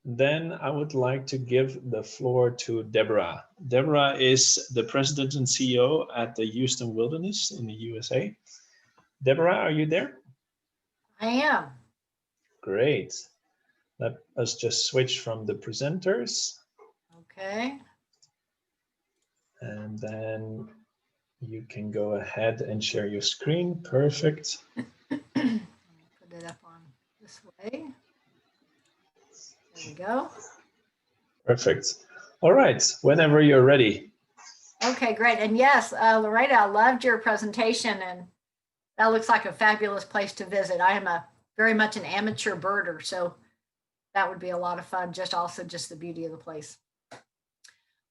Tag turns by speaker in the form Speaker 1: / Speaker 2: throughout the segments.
Speaker 1: then I would like to give the floor to Deborah. Deborah is the president and CEO at the Houston Wilderness in the USA. Deborah, are you there?
Speaker 2: I am.
Speaker 1: Great. Let us just switch from the presenters.
Speaker 2: Okay.
Speaker 1: And then you can go ahead and share your screen. Perfect.
Speaker 2: Put it up on this way. There we go.
Speaker 1: Perfect. All right, whenever you're ready.
Speaker 2: Okay, great. And yes, Loretta, I loved your presentation, and that looks like a fabulous place to visit. I am very much an amateur birder, so that would be a lot of fun. Just the beauty of the place.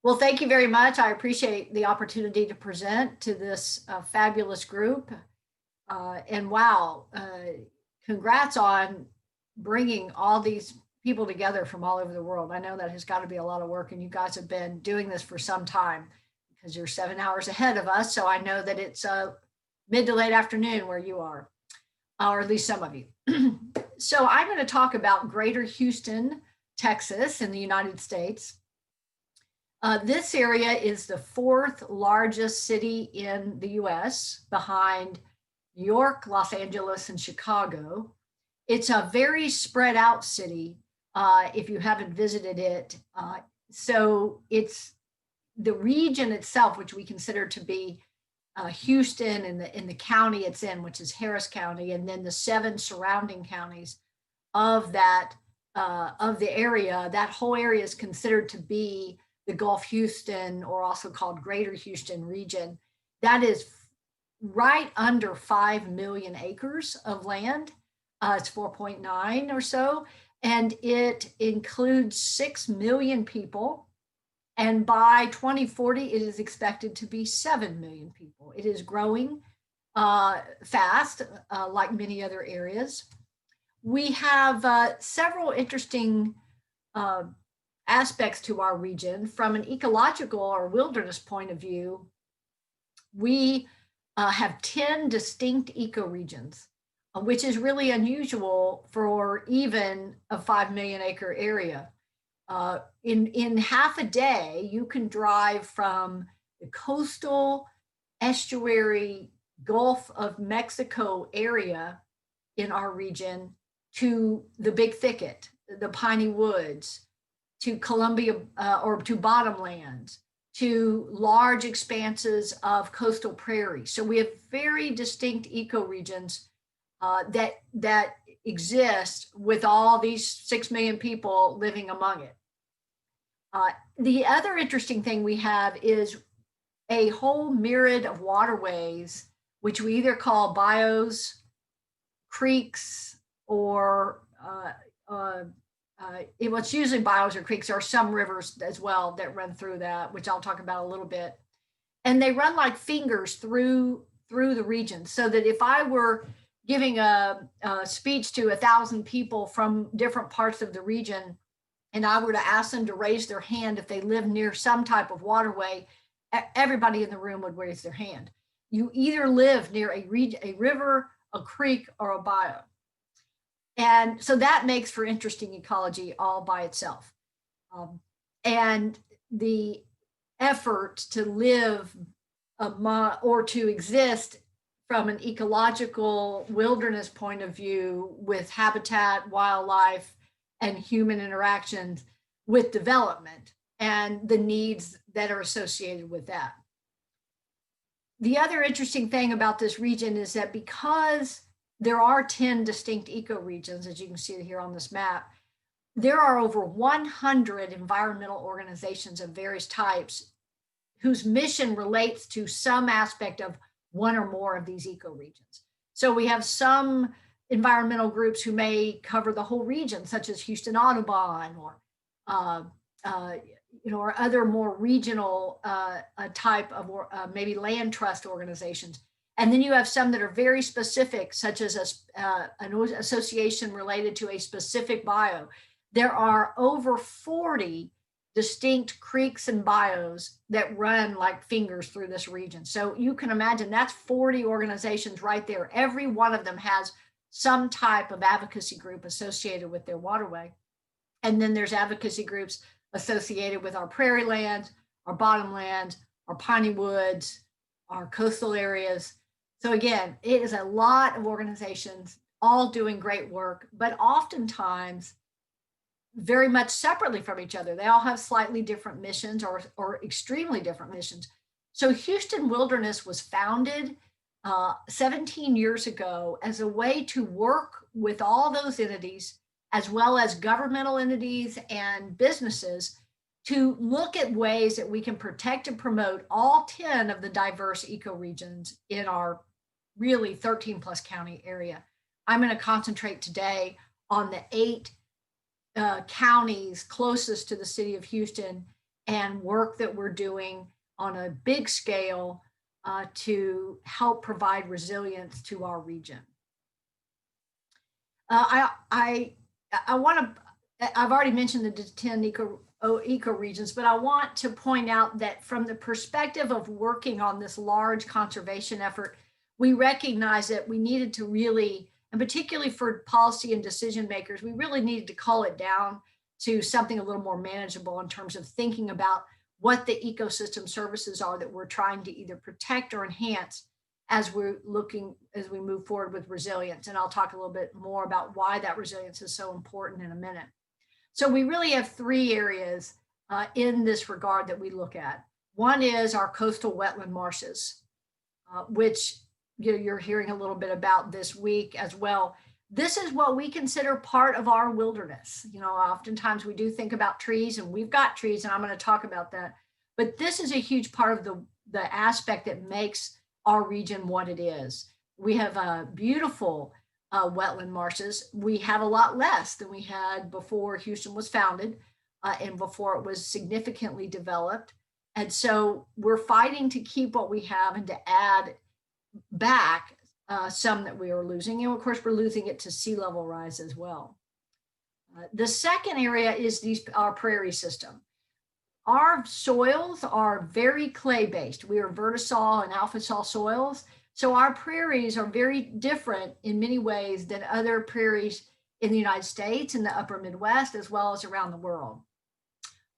Speaker 2: Well, thank you very much. I appreciate the opportunity to present to this fabulous group. And wow, congrats on bringing all these people together from all over the world. I know that has got to be a lot of work, and you guys have been doing this for some time because you're 7 hours ahead of us. So I know that it's mid to late afternoon where you are, or at least some of you. So I'm going to talk about Greater Houston, Texas in the United States. This area is the 4th largest city in the US, behind New York, Los Angeles, and Chicago. It's a very spread out city if you haven't visited it. So it's the region itself, which we consider to be Houston in the county it's in, which is Harris County, and then the 7 surrounding counties of that of the area. That whole area is considered to be the GulfHouston, or also called Greater Houston region. That is right under 5 million acres of land. It's 4.9 or so, and it includes 6 million people. And by 2040, it is expected to be 7 million people. It is growing fast, like many other areas. We have several interesting aspects to our region. From an ecological or wilderness point of view, we have 10 distinct ecoregions, which is really unusual for even a 5 million acre area. In half a day, you can drive from the coastal estuary Gulf of Mexico area in our region to the Big Thicket, the piney woods, to Columbia or to bottomlands, to large expanses of coastal prairie. So we have very distinct ecoregions that exist with all these 6 million people living among it. The other interesting thing we have is a whole myriad of waterways, which we either call bayous, creeks, or it's usually bayous or creeks. There are some rivers as well that run through that, which I'll talk about a little bit. And they run like fingers through the region, so that if I were giving a speech to 1,000 people from different parts of the region, and I were to ask them to raise their hand if they live near some type of waterway, everybody in the room would raise their hand. You either live near a river, a creek, or a bayou. And so that makes for interesting ecology all by itself. And the effort to live or to exist from an ecological wilderness point of view with habitat, wildlife, and human interactions with development and the needs that are associated with that. The other interesting thing about this region is that because there are 10 distinct ecoregions, as you can see here on this map, there are over 100 environmental organizations of various types whose mission relates to some aspect of one or more of these ecoregions. So we have some environmental groups who may cover the whole region, such as Houston Audubon, or or other more regional type of maybe land trust organizations. And then you have some that are very specific, such as an association related to a specific bio. There are over 40 distinct creeks and bayous that run like fingers through this region. So you can imagine that's 40 organizations right there. Every one of them has some type of advocacy group associated with their waterway. And then there's advocacy groups associated with our prairie lands, our bottomlands, our piney woods, our coastal areas. So again, it is a lot of organizations all doing great work, but oftentimes very much separately from each other. They all have slightly different missions or extremely different missions. So Houston Wilderness was founded 17 years ago as a way to work with all those entities, as well as governmental entities and businesses, to look at ways that we can protect and promote all 10 of the diverse ecoregions in our really 13 plus county area. I'm going to concentrate today on the 8 counties closest to the city of Houston and work that we're doing on a big scale to help provide resilience to our region. I want to, I've already mentioned the 10 ecoregions, but I want to point out that from the perspective of working on this large conservation effort, we recognize that we needed to really, and particularly for policy and decision makers, we really needed to cull it down to something a little more manageable in terms of thinking about what the ecosystem services are that we're trying to either protect or enhance as we move forward with resilience. And I'll talk a little bit more about why that resilience is so important in a minute. So we really have 3 areas in this regard that we look at. One is our coastal wetland marshes, which you're hearing a little bit about this week as well. This is what we consider part of our wilderness. Oftentimes we do think about trees, and we've got trees, and I'm going to talk about that. But this is a huge part of the aspect that makes our region what it is. We have beautiful wetland marshes. We have a lot less than we had before Houston was founded and before it was significantly developed. And so we're fighting to keep what we have and to add back some that we are losing. And of course, we're losing it to sea level rise as well. The second area is our prairie system. Our soils are very clay-based. We are vertisol and alpha sol soils. So our prairies are very different in many ways than other prairies in the United States, in the upper Midwest, as well as around the world.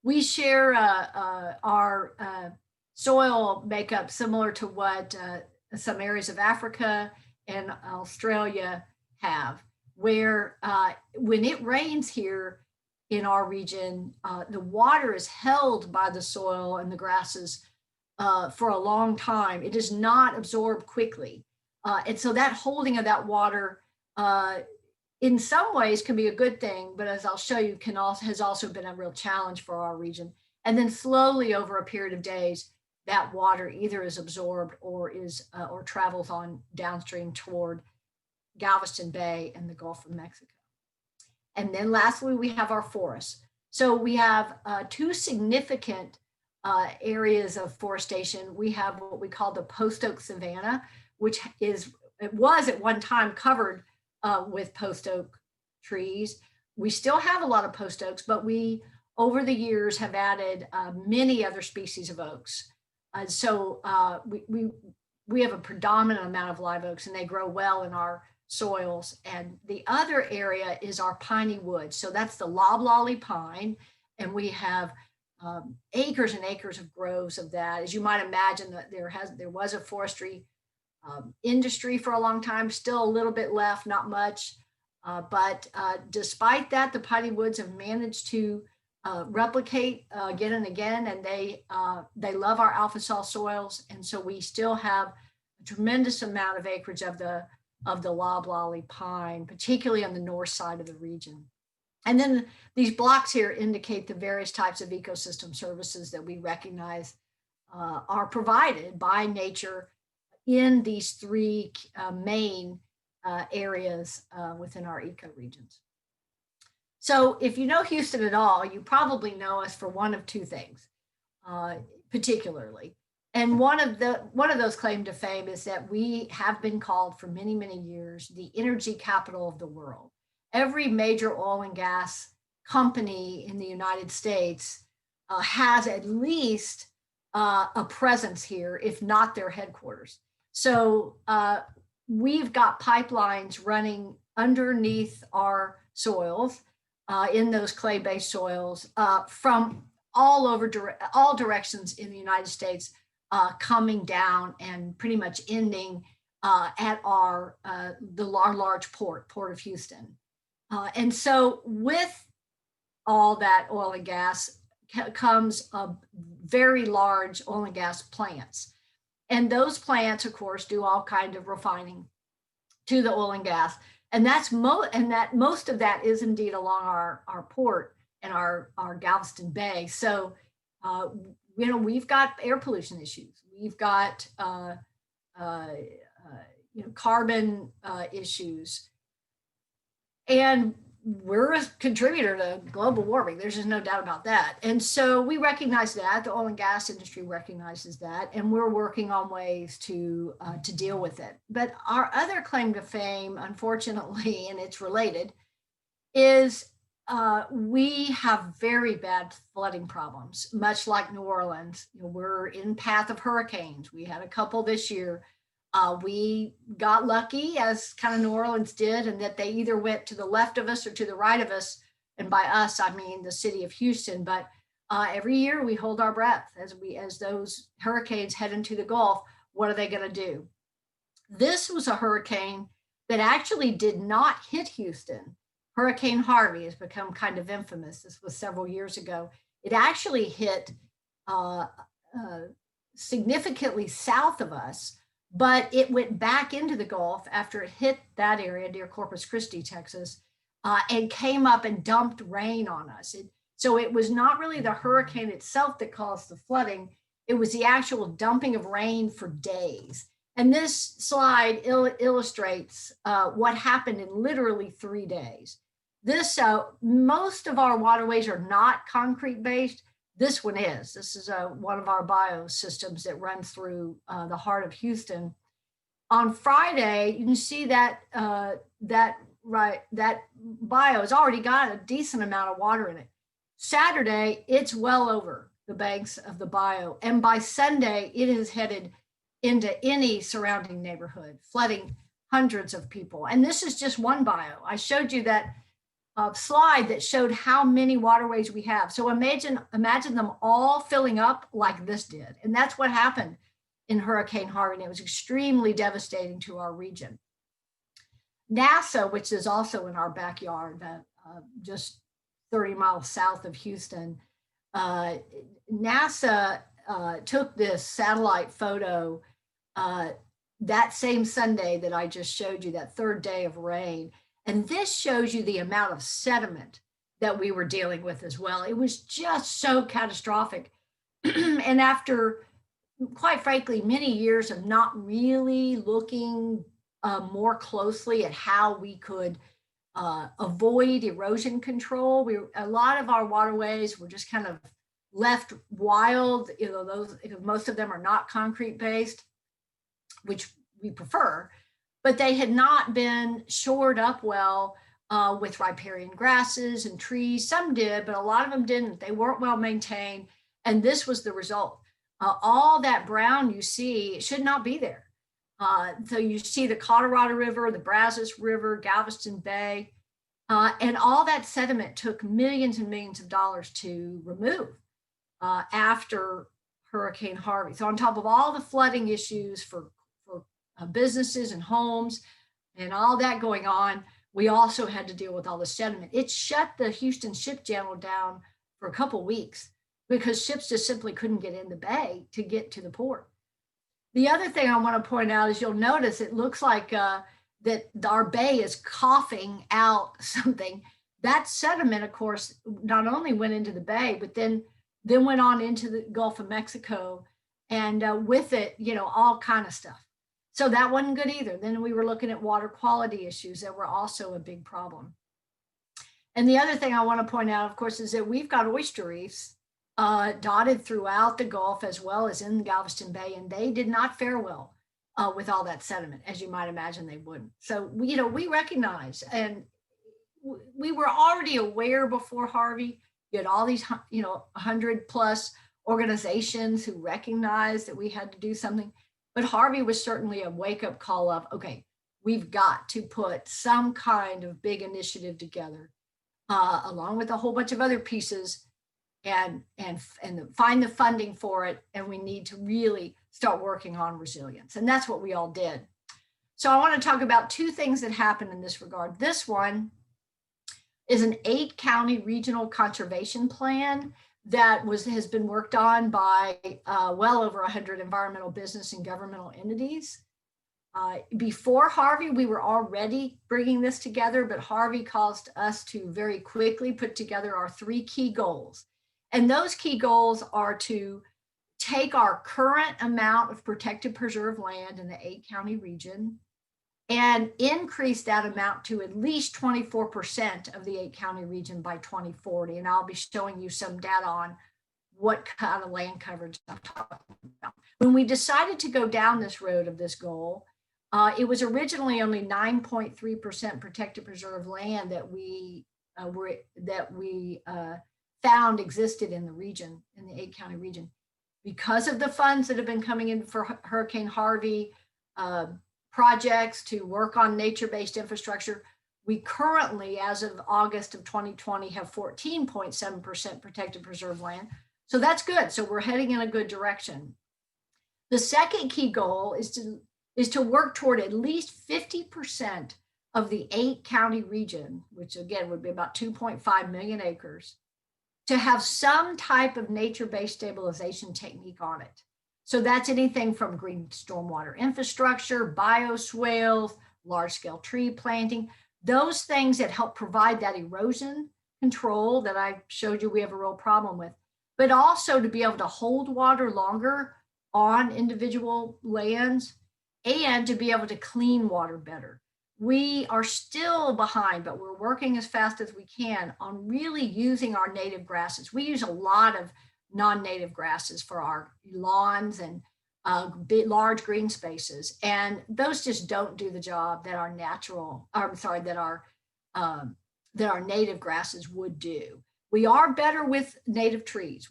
Speaker 2: We share our soil makeup similar to what some areas of Africa and Australia have, where when it rains here in our region, the water is held by the soil and the grasses for a long time. It is not absorbed quickly. And so that holding of that water in some ways can be a good thing, but as I'll show you, has also been a real challenge for our region. And then slowly over a period of days, that water either is absorbed or travels on downstream toward Galveston Bay and the Gulf of Mexico. And then lastly, we have our forests. So we have 2 significant areas of forestation. We have what we call the post oak savanna, which was at one time covered with post oak trees. We still have a lot of post oaks, but we, over the years, have added many other species of oaks. So we have a predominant amount of live oaks, and they grow well in our soils. And the other area is our piney woods. So that's the loblolly pine, and we have acres and acres of groves of that. As you might imagine, that there was a forestry industry for a long time, still a little bit left, not much. But despite that, the piney woods have managed to replicate again and again, and they love our alpha sol soils, and so we still have a tremendous amount of acreage of the loblolly pine, particularly on the north side of the region. And then these blocks here indicate the various types of ecosystem services that we recognize are provided by nature in these 3 main areas within our ecoregions. So if you know Houston at all, you probably know us for one of 2 things, particularly. And one of those claim to fame is that we have been called for many, many years the energy capital of the world. Every major oil and gas company in the United States has at least a presence here, if not their headquarters. So we've got pipelines running underneath our soils in those clay-based soils from all over all directions in the United States, coming down and pretty much ending at our large port of Houston. And so with all that oil and gas comes very large oil and gas plants. And those plants, of course, do all kinds of refining to the oil and gas. And most of that is indeed along our port and our Galveston Bay. So, we've got air pollution issues. We've got carbon issues, and we're a contributor to global warming. There's just no doubt about that. And so we recognize that, the oil and gas industry recognizes that, and we're working on ways to deal with it. But our other claim to fame, unfortunately, and it's related, is we have very bad flooding problems, much like New Orleans. We're in path of hurricanes. We had a couple this year. We got lucky, as kind of New Orleans did, and that they either went to the left of us or to the right of us. And by us, I mean the city of Houston. But every year we hold our breath as those hurricanes head into the Gulf. What are they going to do? This was a hurricane that actually did not hit Houston. Hurricane Harvey has become kind of infamous. This was several years ago. It actually hit significantly south of us, but it went back into the Gulf after it hit that area near Corpus Christi, Texas, and came up and dumped rain on us. So it was not really the hurricane itself that caused the flooding. It was the actual dumping of rain for days. And this slide illustrates what happened in literally 3 days. Most of our waterways are not concrete based. This one is. This is one of our biosystems that runs through the heart of Houston. On Friday, you can see that that bio has already got a decent amount of water in it. Saturday, it's well over the banks of the bio, and by Sunday, it is headed into any surrounding neighborhood, flooding hundreds of people. And this is just one bio. I showed you that slide that showed how many waterways we have. So imagine them all filling up like this did. And that's what happened in Hurricane Harvey. And it was extremely devastating to our region. NASA, which is also in our backyard, just 30 miles south of Houston, NASA took this satellite photo that same Sunday that I just showed you, that third day of rain. And this shows you the amount of sediment that we were dealing with as well. It was just so catastrophic. And after, quite frankly, many years of not really looking more closely at how we could avoid erosion control, a lot of our waterways were just kind of left wild. Most of them are not concrete based, which we prefer. But they had not been shored up well with riparian grasses and trees. Some did, but a lot of them didn't. They weren't well maintained. And this was the result. All that brown you see should not be there. So you see the Colorado River, the Brazos River, Galveston Bay, and all that sediment took millions and millions of dollars to remove after Hurricane Harvey. So on top of all the flooding issues for businesses and homes and all that going on, we also had to deal with all the sediment. It shut the Houston ship channel down for a couple of weeks because ships just simply couldn't get in the bay to get to the port. The other thing I want to point out is you'll notice it looks like that our bay is coughing out something. That sediment, of course, not only went into the bay, but then went on into the Gulf of Mexico, and with it, all kind of stuff. So that wasn't good either. Then we were looking at water quality issues that were also a big problem. And the other thing I want to point out, of course, is that we've got oyster reefs dotted throughout the Gulf as well as in Galveston Bay, and they did not fare well with all that sediment, as you might imagine they wouldn't. So, we recognize, and we were already aware before Harvey. You had all these, 100 plus organizations who recognized that we had to do something. But Harvey was certainly a wake-up call of, okay, we've got to put some kind of big initiative together along with a whole bunch of other pieces, and find the funding for it. And we need to really start working on resilience. And that's what we all did. So I want to talk about two things that happened in this regard. This one is an 8-county regional conservation plan that has been worked on by well over 100 environmental business and governmental entities. Before Harvey, we were already bringing this together, but Harvey caused us to very quickly put together our 3 key goals. And those key goals are to take our current amount of protected preserved land in the 8-county region and increase that amount to at least 24% of the 8-county region by 2040. And I'll be showing you some data on what kind of land coverage I'm talking about. When we decided to go down this road of this goal, it was originally only 9.3% protected preserved land that we found existed in the region, in the 8-county region. Because of the funds that have been coming in for Hurricane Harvey projects to work on nature-based infrastructure, we currently, as of August of 2020, have 14.7% protected preserved land. So that's good. So we're heading in a good direction. The second key goal is to work toward at least 50% of the 8-county region, which again would be about 2.5 million acres, to have some type of nature-based stabilization technique on it. So that's anything from green stormwater infrastructure, bioswales, large-scale tree planting, those things that help provide that erosion control that I showed you we have a real problem with, but also to be able to hold water longer on individual lands and to be able to clean water better. We are still behind, but we're working as fast as we can on really using our native grasses. We use a lot of non-native grasses for our lawns and large green spaces, and those just don't do the job that our native grasses would do. We are better with native trees.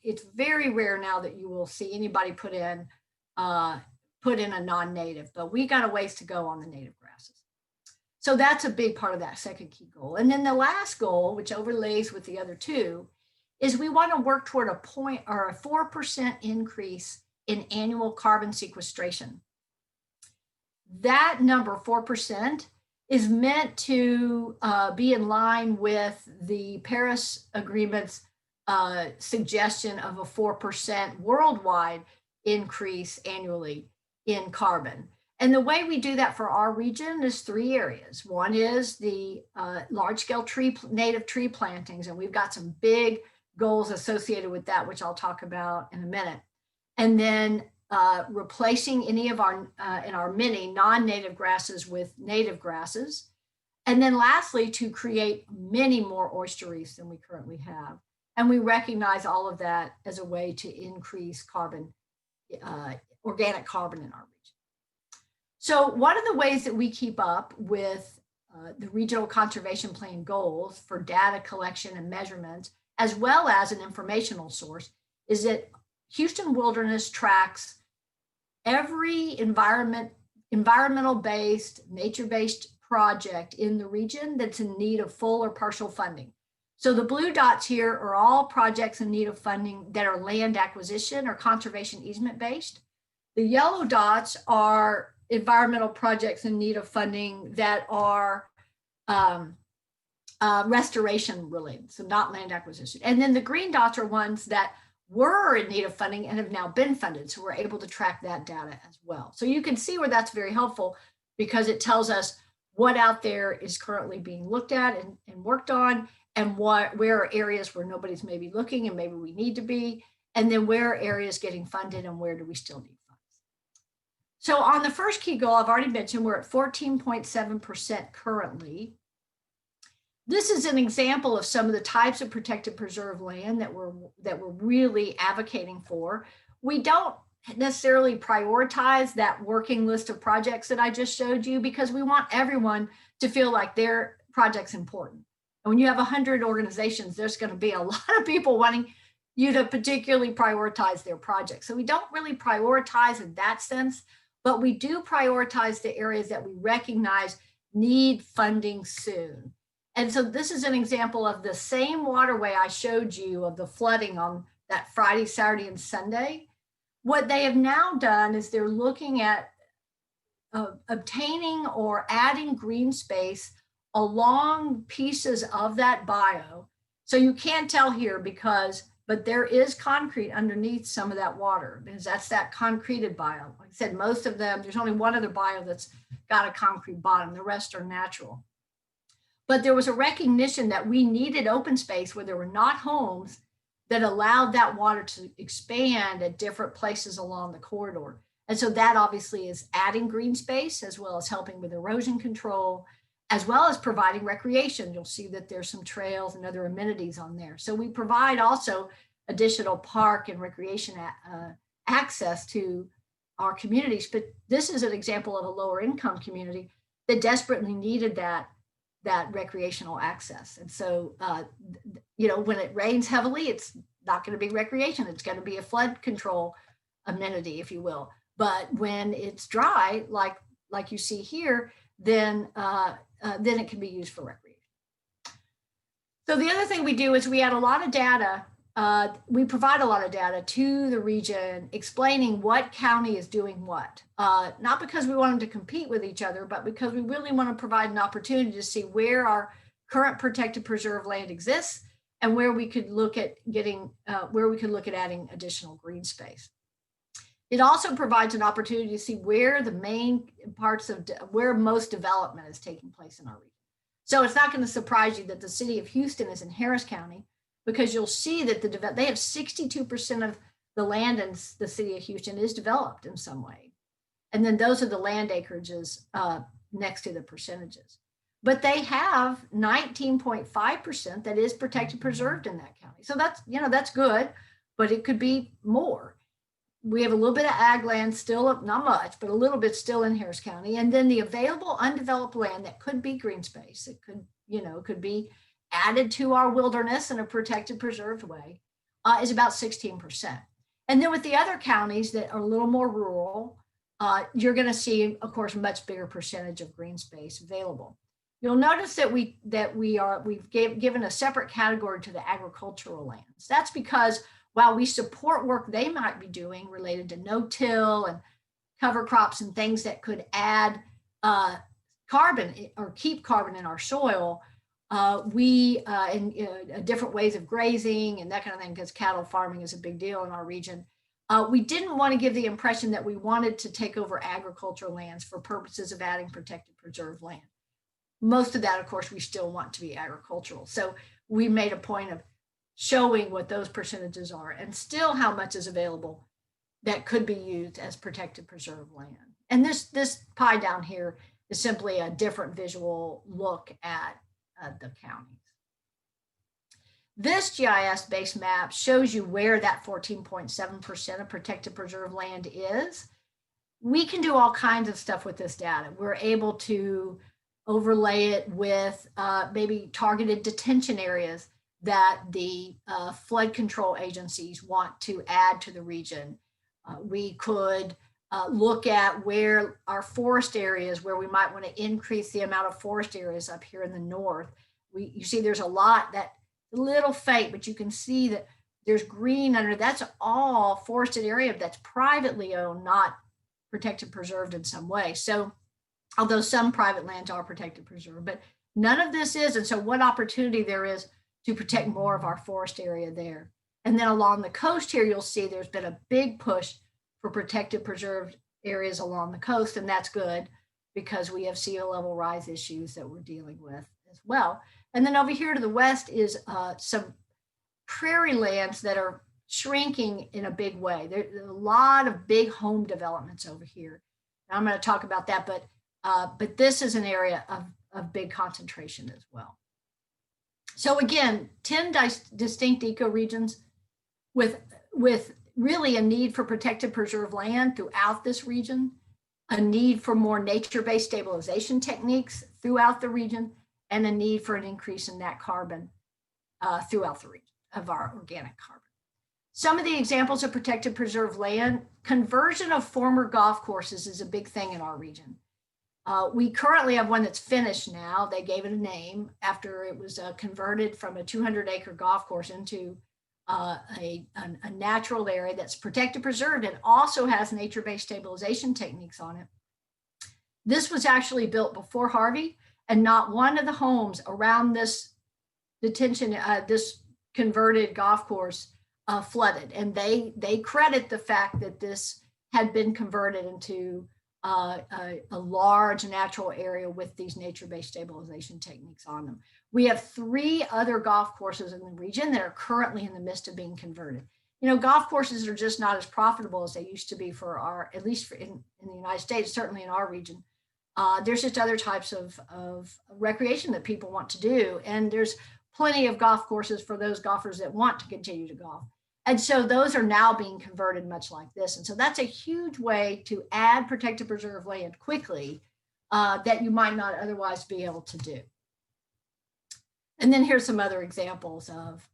Speaker 2: It's very rare now that you will see anybody put in a non-native, but we got a ways to go on the native grasses. So that's a big part of that second key goal. And then the last goal, which overlays with the other two, is we want to work toward a 4% increase in annual carbon sequestration. That number, 4%, is meant to be in line with the Paris Agreement's suggestion of a 4% worldwide increase annually in carbon. And the way we do that for our region is 3 areas. One is the large-scale native tree plantings, and we've got some big goals associated with that, which I'll talk about in a minute. And then replacing any of our many non-native grasses with native grasses. And then lastly, to create many more oyster reefs than we currently have. And we recognize all of that as a way to increase carbon, organic carbon in our region. So one of the ways that we keep up with the Regional Conservation Plan goals for data collection and measurement, as well as an informational source, is that Houston Wilderness tracks every environmental-based, nature-based project in the region that's in need of full or partial funding. So the blue dots here are all projects in need of funding that are land acquisition or conservation easement-based. The yellow dots are environmental projects in need of funding that are restoration related, so not land acquisition. And then the green dots are ones that were in need of funding and have now been funded. So we're able to track that data as well. So you can see where that's very helpful because it tells us what out there is currently being looked at and worked on, and where are areas where nobody's maybe looking and maybe we need to be, and then where are areas getting funded and where do we still need funds. So on the first key goal, I've already mentioned we're at 14.7% currently. This is an example of some of the types of protected preserved land that we're really advocating for. We don't necessarily prioritize that working list of projects that I just showed you because we want everyone to feel like their project's important. And when you have 100 organizations, there's going to be a lot of people wanting you to particularly prioritize their projects. So we don't really prioritize in that sense, but we do prioritize the areas that we recognize need funding soon. And so this is an example of the same waterway I showed you of the flooding on that Friday, Saturday, and Sunday. What they have now done is they're looking at obtaining or adding green space along pieces of that bio. So you can't tell here but there is concrete underneath some of that water, because that's that concreted bio. Like I said, most of them, there's only one other bio that's got a concrete bottom. The rest are natural. But there was a recognition that we needed open space where there were not homes that allowed that water to expand at different places along the corridor. And so that obviously is adding green space, as well as helping with erosion control, as well as providing recreation. You'll see that there's some trails and other amenities on there. So we provide also additional park and recreation access to our communities. But this is an example of a lower income community that desperately needed that recreational access. And so, when it rains heavily, it's not going to be recreation. It's going to be a flood control amenity, if you will. But when it's dry, like you see here, then it can be used for recreation. So the other thing we do is we add a lot of data. We provide a lot of data to the region explaining what county is doing what, not because we want them to compete with each other, but because we really want to provide an opportunity to see where our current protected preserve land exists and where we could look at adding additional green space. It also provides an opportunity to see where the main parts of where most development is taking place in our region. So it's not going to surprise you that the city of Houston is in Harris County, because you'll see that they have 62% of the land in the city of Houston is developed in some way. And then those are the land acreages next to the percentages. But they have 19.5% that is protected preserved in that county. So that's good, but it could be more. We have a little bit of ag land still, not much, but a little bit still in Harris County. And then the available undeveloped land that could be green space, it could be added to our wilderness in a protected preserved way, is about 16%. And then with the other counties that are a little more rural, you're going to see, of course, a much bigger percentage of green space available. You'll notice that we've given a separate category to the agricultural lands. That's because while we support work they might be doing related to no-till and cover crops and things that could add carbon or keep carbon in our soil, different ways of grazing and that kind of thing, because cattle farming is a big deal in our region. We didn't want to give the impression that we wanted to take over agricultural lands for purposes of adding protected preserved land. Most of that, of course, we still want to be agricultural. So we made a point of showing what those percentages are and still how much is available that could be used as protected preserved land. And this pie down here is simply a different visual look at the counties. This GIS-based map shows you where that 14.7% of protected preserved land is. We can do all kinds of stuff with this data. We're able to overlay it with maybe targeted detention areas that the flood control agencies want to add to the region. We could look at where our forest areas, where we might want to increase the amount of forest areas up here in the north. You see there's a lot that little faint, but you can see that there's green under. That's all forested area that's privately owned, not protected preserved in some way. So although some private lands are protected preserved, but none of this is. And so what opportunity there is to protect more of our forest area there. And then along the coast here, you'll see there's been a big push for protected preserved areas along the coast. And that's good because we have sea level rise issues that we're dealing with as well. And then over here to the west is some prairie lands that are shrinking in a big way. There's a lot of big home developments over here. And I'm going to talk about that, but this is an area of big concentration as well. So again, 10 distinct ecoregions with really a need for protected preserved land throughout this region, a need for more nature-based stabilization techniques throughout the region, and a need for an increase in that carbon throughout the region of our organic carbon. Some of the examples of protected preserved land, conversion of former golf courses is a big thing in our region. We currently have one that's finished now. They gave it a name after it was converted from a 200-acre golf course into a natural area that's protected, preserved, and also has nature-based stabilization techniques on it. This was actually built before Harvey, and not one of the homes around this this converted golf course flooded. And they credit the fact that this had been converted into a large natural area with these nature-based stabilization techniques on them. We have 3 other golf courses in the region that are currently in the midst of being converted. You know, golf courses are just not as profitable as they used to be for our, at least in the United States, certainly in our region. There's just other types of recreation that people want to do. And there's plenty of golf courses for those golfers that want to continue to golf. And so those are now being converted much like this. And so that's a huge way to add protected preserve land quickly that you might not otherwise be able to do. And then here's some other examples of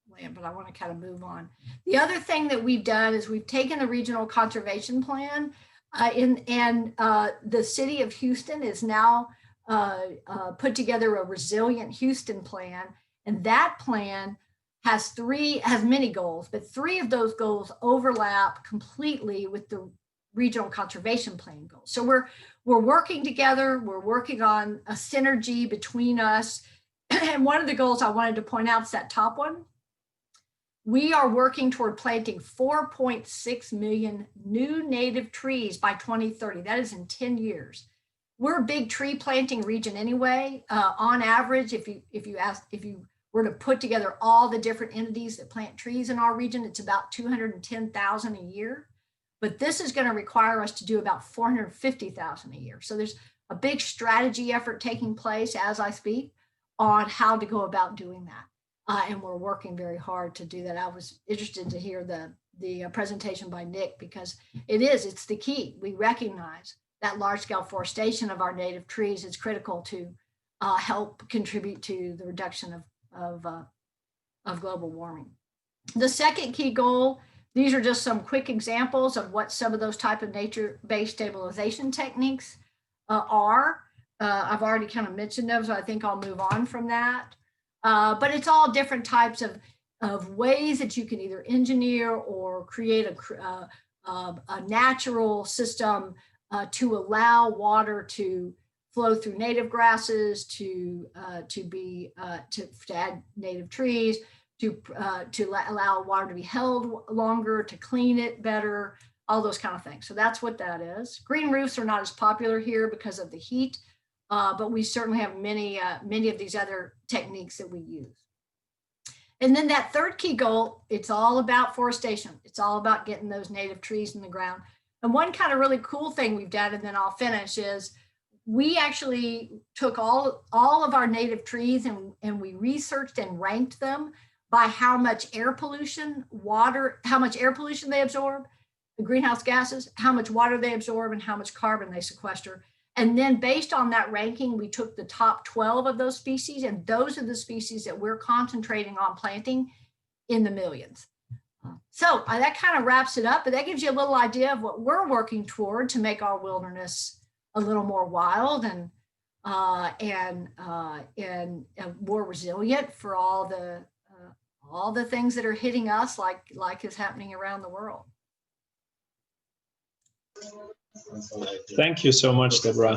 Speaker 2: land, but I want to kind of move on. The other thing that we've done is we've taken the regional conservation plan and the city of Houston is now put together a resilient Houston plan. And that plan has many goals, but 3 of those goals overlap completely with the regional conservation plan goals. So we're working together. We're working on a synergy between us. And one of the goals I wanted to point out is that top one. We are working toward planting 4.6 million new native trees by 2030. That is in 10 years. We're a big tree planting region anyway. On average, if you were to put together all the different entities that plant trees in our region, it's about 210,000 a year. But this is going to require us to do about 450,000 a year. So there's a big strategy effort taking place as I speak on how to go about doing that. And we're working very hard to do that. I was interested to hear the presentation by Nick because it's the key. We recognize that large-scale forestation of our native trees is critical to help contribute to the reduction of global warming. The second key goal, these are just some quick examples of what some of those type of nature-based stabilization techniques are. I've already kind of mentioned them, so I think I'll move on from that. But it's all different types of ways that you can either engineer or create a natural system to allow water to flow through native grasses, to add native trees, to allow water to be held longer, to clean it better, all those kind of things. So that's what that is. Green roofs are not as popular here because of the heat, but we certainly have many of these other techniques that we use. And then that third key goal, it's all about forestation. It's all about getting those native trees in the ground. And one kind of really cool thing we've done, and then I'll finish, is we actually took all of our native trees and we researched and ranked them by how much air pollution, how much air pollution they absorb, the greenhouse gases, how much water they absorb, and how much carbon they sequester. And then based on that ranking, we took the top 12 of those species, and those are the species that we're concentrating on planting in the millions. So that kind of wraps it up, but that gives you a little idea of what we're working toward to make our wilderness a little more wild and more resilient for all the things that are hitting us, like is happening around the world.
Speaker 1: Thank you so much, Deborah.